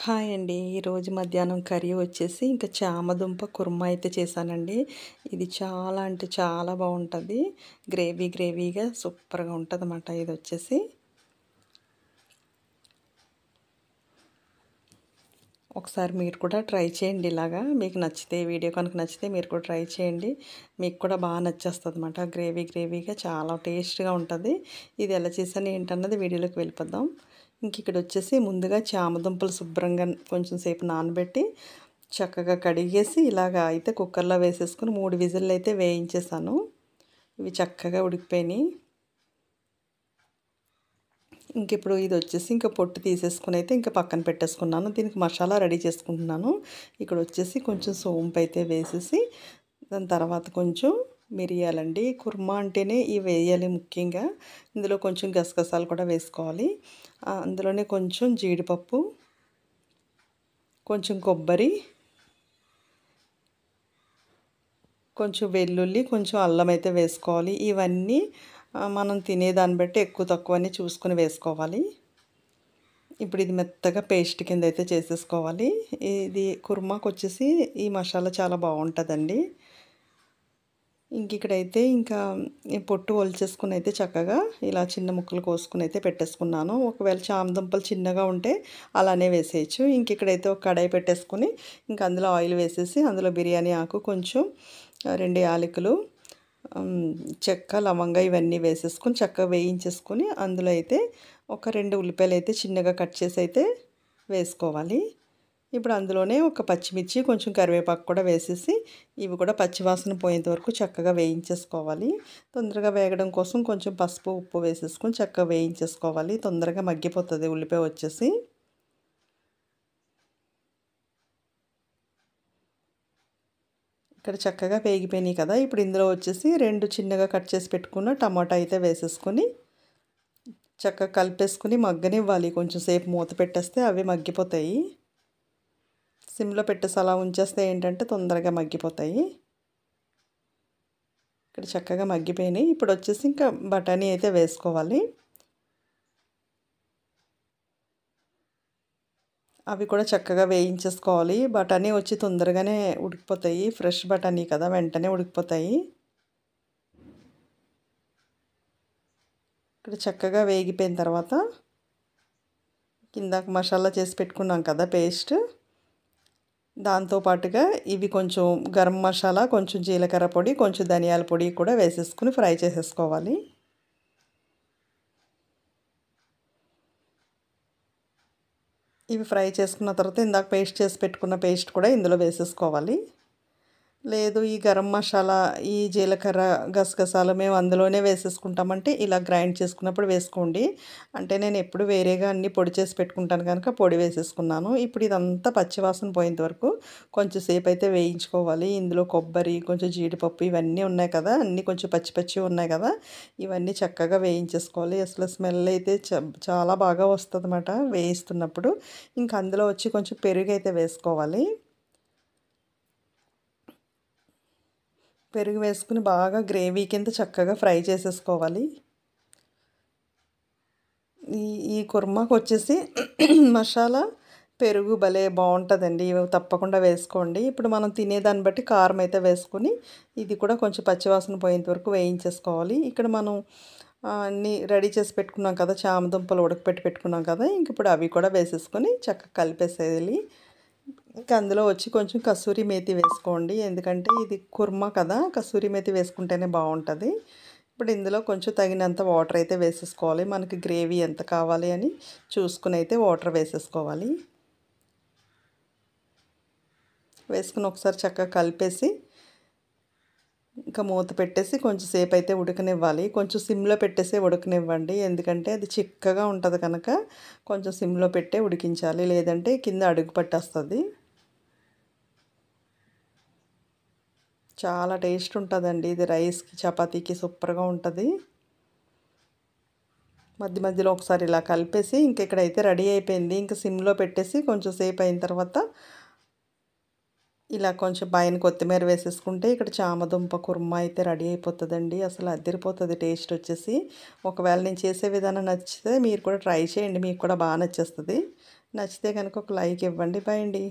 Hi అండి. ఈరోజు మధ్యాహ్నం కర్రీ వచ్చేసి ఇంకా చామదుంప కుర్మా అయితే చేశానండి. ఇది చాలా అంటే చాలా బాగుంటుంది. గ్రేవీగా సూపర్గా ఉంటుందన్నమాట. ఇది వచ్చేసి ఒకసారి మీరు కూడా ట్రై చేయండి. ఇలాగా మీకు నచ్చితే వీడియో కనుక నచ్చితే మీరు కూడా ట్రై చేయండి. మీకు కూడా బాగా నచ్చేస్తుంది అన్నమాట. గ్రేవీగా చాలా టేస్ట్గా ఉంటుంది. ఇది ఎలా చేశాను ఏంటన్నది వీడియోలోకి వెళ్ళిపోదాం. ఇంక ఇక్కడ వచ్చేసి ముందుగా చామదుంపలు శుభ్రంగా కొంచెం సేపు నానబెట్టి చక్కగా కడిగేసి ఇలాగా అయితే కుక్కర్లో వేసేసుకుని 3 విజిల్లు అయితే వేయించేసాను. ఇవి చక్కగా ఉడికిపోయినాయి. ఇంక ఇప్పుడు ఇది వచ్చేసి ఇంకా పొట్టు తీసేసుకుని అయితే ఇంకా పక్కన పెట్టేసుకున్నాను. దీనికి మసాలా రెడీ చేసుకుంటున్నాను. ఇక్కడ వచ్చేసి కొంచెం సోంపు అయితే వేసేసి దాని తర్వాత కొంచెం మిరియాలండి. కుర్మా అంటేనే ఇవి వేయాలి ముఖ్యంగా. ఇందులో కొంచెం గసగసాలు కూడా వేసుకోవాలి. అందులోనే కొంచెం జీడిపప్పు, కొంచెం కొబ్బరి, కొంచెం వెల్లుల్లి, కొంచెం అల్లం అయితే వేసుకోవాలి. ఇవన్నీ మనం తినేదాన్ని బట్టి ఎక్కువ తక్కువ అని చూసుకొని వేసుకోవాలి. ఇప్పుడు ఇది మెత్తగా పేస్ట్ కింద అయితే చేసేసుకోవాలి. ఇది కుర్మాకు వచ్చేసి ఈ మసాలా చాలా బాగుంటుందండి. ఇక్కడైతే ఇంకా పొట్టు ఒలిచేసుకుని అయితే చక్కగా ఇలా చిన్న ముక్కలు కోసుకుని అయితే పెట్టేసుకున్నాను. ఒకవేళ చామదుంపలు చిన్నగా ఉంటే అలానే వేసేయచ్చు. ఇక్కడైతే ఒక కడాయి పెట్టేసుకుని ఇంకా అందులో ఆయిల్ వేసేసి అందులో బిర్యానీ ఆకు, కొంచెం 2 యాలకులు, చెక్క, లవంగా ఇవన్నీ వేసేసుకొని చక్కగా వేయించేసుకొని అందులో అయితే ఒక 2 ఉల్లిపాయలు అయితే చిన్నగా కట్ చేసి అయితే వేసుకోవాలి. ఇప్పుడు అందులోనే ఒక పచ్చిమిర్చి, కొంచెం కరివేపాకు కూడా వేసేసి ఇవి కూడా పచ్చివాసన పోయేంత వరకు చక్కగా వేయించేసుకోవాలి. తొందరగా వేగడం కోసం కొంచెం పసుపు, ఉప్పు వేసేసుకొని చక్కగా వేయించేసుకోవాలి. తొందరగా మగ్గిపోతుంది ఉల్లిపాయ వచ్చేసి. ఇక్కడ చక్కగా వేగిపోయినాయి కదా. ఇప్పుడు ఇందులో వచ్చేసి 2 చిన్నగా కట్ చేసి పెట్టుకున్న టమాటా అయితే వేసేసుకొని చక్కగా కలిపేసుకుని మగ్గనివ్వాలి. కొంచెం సేపు మూత పెట్టేస్తే అవి మగ్గిపోతాయి. సిమ్లో పెట్టేసి అలా ఉంచేస్తే ఏంటంటే తొందరగా మగ్గిపోతాయి. ఇక్కడ చక్కగా మగ్గిపోయినాయి. ఇప్పుడు వచ్చేసి ఇంకా బఠానీ అయితే వేసుకోవాలి. అవి కూడా చక్కగా వేయించేసుకోవాలి. బఠానీ వచ్చి తొందరగానే ఉడికిపోతాయి. ఫ్రెష్ బఠానీ కదా, వెంటనే ఉడికిపోతాయి. ఇక్కడ చక్కగా వేగిపోయిన తర్వాత కిందాక మసాలా చేసి పెట్టుకున్నాం కదా పేస్ట్, దాంతోపాటుగా ఇవి కొంచెం గరం మసాలా, కొంచెం జీలకర్ర పొడి, కొంచెం ధనియాల పొడి కూడా వేసేసుకుని ఫ్రై చేసేసుకోవాలి. ఇవి ఫ్రై చేసుకున్న తర్వాత ఇందాక పేస్ట్ చేసి పెట్టుకున్న పేస్ట్ కూడా ఇందులో వేసేసుకోవాలి. లేదు ఈ గరం మసాలా, ఈ జీలకర్ర, గసగసాలు మేము అందులోనే వేసేసుకుంటామంటే ఇలా గ్రైండ్ చేసుకున్నప్పుడు వేసుకోండి. అంటే నేను ఎప్పుడు వేరేగా అన్నీ పొడి చేసి పెట్టుకుంటాను కనుక పొడి వేసేసుకున్నాను. ఇప్పుడు ఇదంతా పచ్చివాసన పోయేంత వరకు కొంచెం సేపు అయితే వేయించుకోవాలి. ఇందులో కొబ్బరి, కొంచెం జీడిపప్పు ఇవన్నీ ఉన్నాయి కదా, అన్నీ కొంచెం పచ్చి ఉన్నాయి కదా, ఇవన్నీ చక్కగా వేయించేసుకోవాలి. అసలు స్మెల్ అయితే చాలా బాగా వస్తుందన్నమాట వేయిస్తున్నప్పుడు. ఇంకా అందులో వచ్చి కొంచెం పెరుగు అయితే వేసుకోవాలి. పెరుగు వేసుకుని బాగా గ్రేవీ కింద చక్కగా ఫ్రై చేసేసుకోవాలి. ఈ ఈ కుర్మాకు వచ్చేసి మసాలా, పెరుగు భలే బాగుంటుందండి. ఇవి తప్పకుండా వేసుకోండి. ఇప్పుడు మనం తినేదాన్ని బట్టి కారం అయితే వేసుకొని ఇది కూడా కొంచెం పచ్చివాసన పోయేంత వరకు వేయించేసుకోవాలి. ఇక్కడ మనం అన్నీ రెడీ చేసి పెట్టుకున్నాం కదా, చామదుంపలు ఉడకపెట్టి పెట్టుకున్నాం కదా, ఇంక ఇప్పుడు అవి కూడా వేసేసుకొని చక్కగా కలిపేసేయాలి. ఇంకా అందులో వచ్చి కొంచెం కసూరి మేతి వేసుకోండి. ఎందుకంటే ఇది కుర్మా కదా, కసూరి మేతి వేసుకుంటేనే బాగుంటుంది. ఇప్పుడు ఇందులో కొంచెం తగినంత వాటర్ అయితే వేసేసుకోవాలి. మనకి గ్రేవీ ఎంత కావాలి అని చూసుకుని అయితే వాటర్ వేసేసుకోవాలి. వేసుకుని ఒకసారి చక్కగా కలిపేసి ఇంకా మూత పెట్టేసి కొంచెం సేపు అయితే ఉడకనివ్వాలి. కొంచెం సిమ్లో పెట్టేసి ఉడకనివ్వండి. ఎందుకంటే అది చిక్కగా ఉంటుంది కనుక కొంచెం సిమ్లో పెట్టే ఉడికించాలి. లేదంటే కింద అడుగు పట్టేస్తుంది. చాలా టేస్ట్ ఉంటుందండి ఇది. రైస్కి, చపాతీకి సూపర్గా ఉంటుంది. మధ్యలో ఒకసారి ఇలా కలిపేసి ఇంక ఇక్కడైతే రెడీ అయిపోయింది. ఇంకా సిమ్లో పెట్టేసి కొంచెం సేపు అయిన తర్వాత ఇలా కొంచెం పైన కొత్తిమీర వేసేసుకుంటే ఇక్కడ చామదుంప కుర్మా అయితే రెడీ అయిపోతుందండి. అసలు అదిరిపోతుంది టేస్ట్ వచ్చేసి. ఒకవేళ నేను చేసే విధానం నచ్చితే మీరు కూడా ట్రై చేయండి. మీకు కూడా బాగా నచ్చేస్తుంది. నచ్చితే కనుక ఒక లైక్ ఇవ్వండి. బాయ్ అండి.